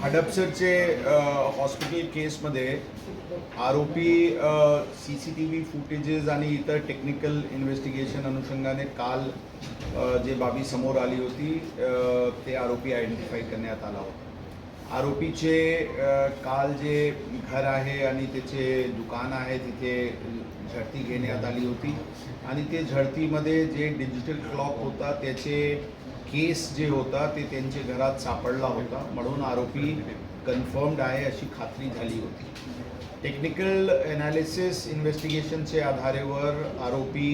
हडपसरचे hospital केसमध्ये आरोपी CCTV footages आणि इतर टेक्निकल इन्व्हेस्टिगेशन अनुषंगाने काल जे बाबी समोर आली होती ते आरोपी आयडेंटिफाय करण्यात आला होता. आरोपीचे काल जे घर आहे आणि त्याचे दुकान आहे तिथे झडती घेण्यात आली होती आणि ते झडतीमध्ये जे डिजिटल क्लॉक होता त्याचे केस जे होता ते त्यांच्या घरात सापडला होता, म्हणून आरोपी कन्फर्म्ड आहे अशी खात्री झाली होती. टेक्निकल ॲनालिसिस इन्व्हेस्टिगेशनच्या आधारेवर आरोपी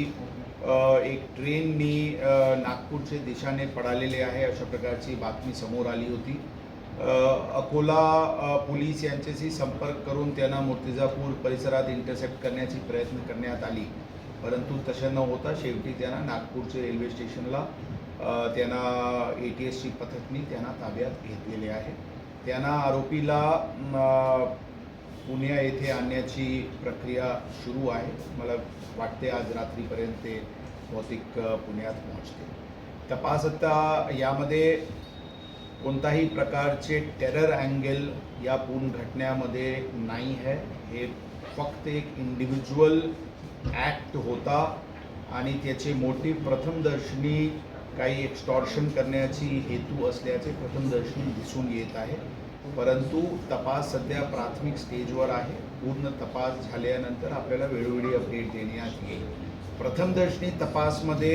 एक ट्रेननी नागपूरच्या दिशेने पळालेले आहे अशा प्रकारची बातमी समोर आली होती. अकोला पोलीस यांच्याशी संपर्क करून त्यांना मूर्तिजापूर परिसरात इंटरसेप्ट करण्याची प्रयत्न करण्यात आली, परंतु तसं न होता शेवटी त्यांना नागपूरच्या रेल्वे स्टेशनला त्यांना ATSची पथकनी त्यांना ताब्यात घेतलेले आहे. त्यांना आरोपीला पुणे येथे आणण्याची प्रक्रिया सुरू आहे. मला वाटते आज रात्रीपर्यंत ते बहुतेक पुण्यात पोहोचते. तपास आता यामध्ये कोणताही प्रकारचे टेरर अँगल या पूर्ण घटनेमध्ये नाही आहे. हे फक्त एक इंडिव्हिज्युअल ॲक्ट होता आणि त्याचे मोटिव्ह प्रथमदर्शनी काही एक्स्टॉर्शन करण्याची हेतू असल्याचे प्रथमदर्शनी दिसून येत आहे, परंतु तपास सध्या प्राथमिक स्टेजवर आहे. पूर्ण तपास झाल्यानंतर आपल्याला वेळोवेळी अपडेट देण्यात येईल. प्रथमदर्शनी तपासमध्ये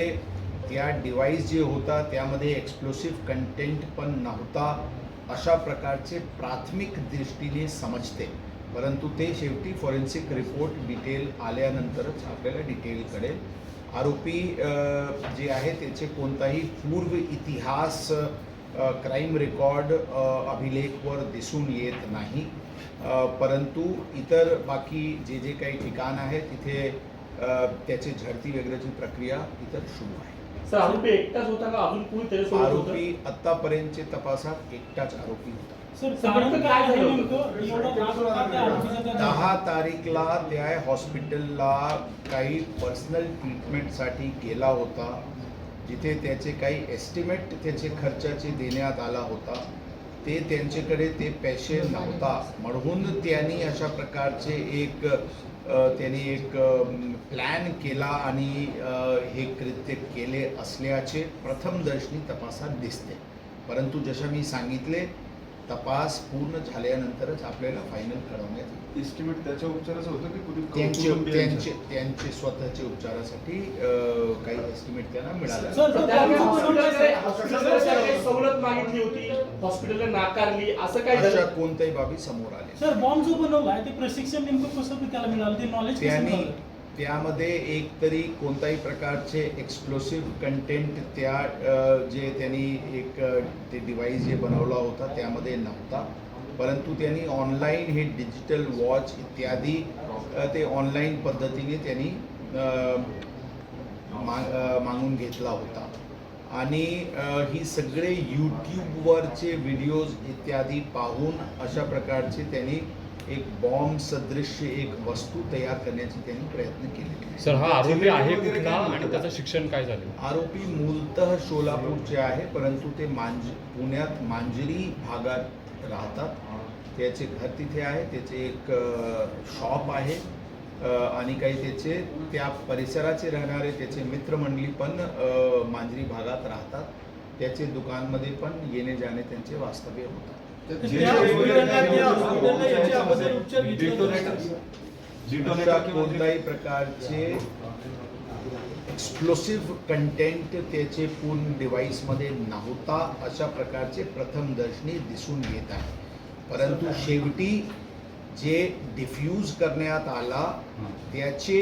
त्या डिव्हाइस जे होता त्यामध्ये एक्सप्लोसिव्ह कंटेंट पण नव्हता अशा प्रकारचे प्राथमिक दृष्टीने समजते, परंतु ते शेवटी फॉरेन्सिक रिपोर्ट डिटेल आल्यानंतरच आपल्याला डिटेल कळेल. आरोपी जे आहे त्याचे कोणताही पूर्व इतिहास क्राईम रेकॉर्ड अभिलेखवर दिसून येत नाही, परंतु इतर बाकी जे जे काही ठिकाण आहे तिथे त्याची झडती वगैरेची प्रक्रिया इतर सुरू आहे. सर, आरोपी एकटाच होता का अजून कोणी त्याच्यासोबत होतं? आरोपी आत्तापर्यंतच्या तपासात एकटाच आरोपी होता. सर, कारण काय झालं होतं? 10 तारीखला त्या हॉस्पिटलला काही पर्सनल ट्रीटमेंटसाठी गेला होता, जिथे त्याचे काही एस्टिमेट त्याचे खर्चाचे देण्यात आला होता. ते त्यांच्याकडे ते पैसे नव्हता, म्हणून त्यांनी अशा प्रकारचे त्यांनी एक प्लॅन केला आणि हे कृत्य केले असल्याचे प्रथमदर्शनी तपासात दिसते. परंतु जसं मी सांगितले, तपास पूर्ण झाल्यानंतरच आपल्याला फायनल कळवण्यात येईल. एस्टिमेट त्याच्या उपचाराचं होतं की त्यांचे स्वतःचे उपचारासाठी काही एस्टिमेट त्यांना मिळाला. सवलत मागितली होती, हॉस्पिटलने नाकारली, असं काय अशा झालं? कोणत्याही बाबी समोर आल्या. सर, बॉम्ब जो बनवलाय ते प्रशिक्षण नेमकं कसं त्याला मिळालं, ते नॉलेज त्यांनी त्यामध्ये एक तरी कोणताही प्रकारचे एक्सप्लोसिव्ह कंटेंट त्या जे त्यांनी एक ते डिव्हाइस जे बनवला होता त्यामध्ये नव्हता, परंतु त्यांनी ऑनलाईन हे डिजिटल वॉच इत्यादी ते ऑनलाईन पद्धतीने त्यांनी मागून घेतला होता आणि ही सगळे यूट्यूबवरचे व्हिडिओज इत्यादी पाहून अशा प्रकारचे त्यांनी एक बॉम्ब सदृश एक वस्तू तयार करण्याची त्यांनी प्रयत्न केले. सर, हा आरोपी आहे कुठला आणि त्याचं शिक्षण काय झालं? आरोपी मूलतः सोलापूरचे आहे, परंतु ते पुण्यात मांजरी भागात राहतात. त्याचे घर तिथे आहे, त्याचे एक शॉप आहे आणि काही त्याचे त्या परिसराचे राहणारे त्याचे मित्रमंडळी पण मांजरी भागात राहतात. त्याचे दुकानमध्ये पण येणे जाणे त्यांचे वास्तव्य होतात. कोणत्याही प्रकारचे एक्सप्लोसिव्ह कंटेंट त्याचे पूर्ण डिव्हाइसमध्ये नव्हता अशा प्रकारचे प्रथमदर्शनी दिसून येत आहे, परंतु शेवटी जे डिफ्यूज करण्यात आला त्याचे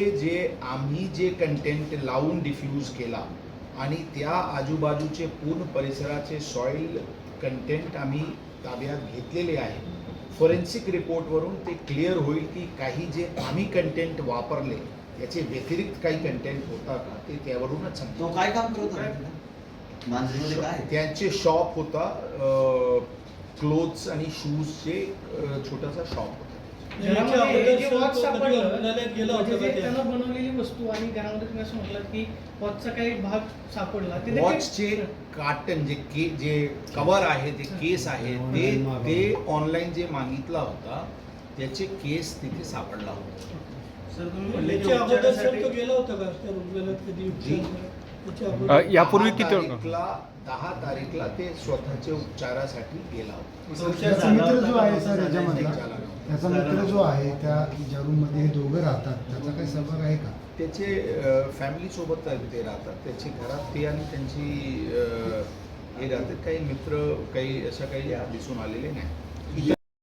आम्ही जे कंटेंट लावून डिफ्यूज केला आणि त्या आजूबाजूचे पूर्ण परिसराचे सॉइल कंटेंट आम्ही ताब्यात घेतलेले आहे. फॉरेन्सिक रिपोर्टवरून ते क्लिअर होईल की काही जे आम्ही कंटेंट वापरले त्याचे व्यतिरिक्त काही कंटेंट होता का, ते त्यावरूनच तो काय काम करत होता मांजरीमध्ये? काय त्यांचे शॉप होता, क्लोथ्स आणि शूजचे छोटासा शॉप होता. घरामध्ये हे जे वॉच सापडलं गेला होता म्हणजे का जे ते? त्यानं बनवलेली वस्तू आणि घरामध्ये तुम्ही असं म्हटलं की वॉचचा काही भाग सापडला ते देखील- वॉचचे कार्टन जे कव्हर आहे ते केस आहे ते ऑनलाईन जे मागितला होता त्याचे केस तिथे सापडला होता. सर तुम्ही म्हणले की याच्या अगोदर सर तो उपचारासाठी- गेला होता का त्या रुग्णालयात कधी जी. याच्या अगोदर? यापूर्वी 10 किती तारीखला ते स्वतःच्या उपचारासाठी गेला होता. त्याचा मित्र जो आहे सर याच्यामधला झाला नव्हता. त्याचा मित्र जो आहे त्या ज्या रूममध्ये हे दोघं राहतात त्याचा काही सहभाग आहे का? त्याचे फॅमिलीसोबत ते राहतात, त्याचे घरात ते आणि त्यांची हे राहतात. काही मित्र काही असं काही दिसून आलेले नाही.